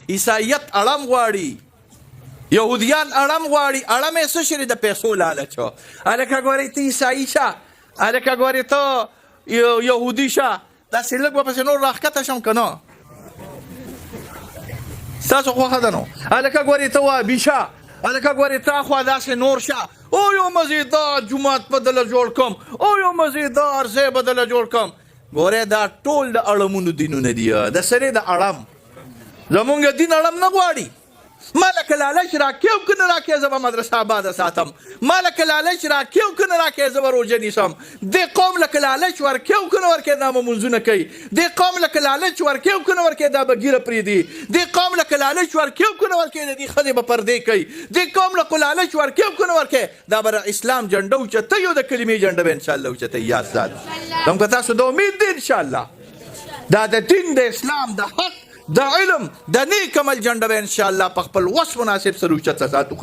عیسایت اړم غواړي، یهودیان اړم غواړي. اړم یې څه شی دی؟ د پیسو لالچ. هلکه ګورې ته عیسایي شه، هلکه ګورې ته یهودي شه، داسې لږ به پسې نور راښکته شم که نه؟ ستاسو خوښه ده نو. هلکه ګورې ته وابي شه، هلکه ګورې ته خوا داسې نور شه. او یو مزیدار جومات به دله جوړ کړم، او یو مزیدار ځای به دله جوړ کړم. ګورې دا ټول د اړمونو دینونه دي. د سړي د اړم، زمونږ دین اړم نه غواړي. ما لکه لالچ راکړې که نه راکړې زه به مدرسه آباده ساتم، ما لکه لالچ راکړې که نه راکړې زه به روژه نیسم. دې قوم لکه لالچ ورکړې که نه ورکړې دا به مونځونه کوي. دې قوم لکه لالچ ورکړې که نه ورکړې دا به ږیره پرېږدي. دې قوم لکه لالچ ورکړې که نه ورکړې د دې ښځې به پردې کوي. دې قوم لکه لالچ ورکړې که نه ورکړې دا به اسلام جنډه اوچتوي او د کلمې جنډه به انشاءالله اوچتوي. یاد ساتئ. هم که تاسو د امید دی انشاءالله دا د دین د اسلام د حق د علم د نیک عمل جنډه به انشاءالله په خپل وس مناسب سره اوچته ساتو.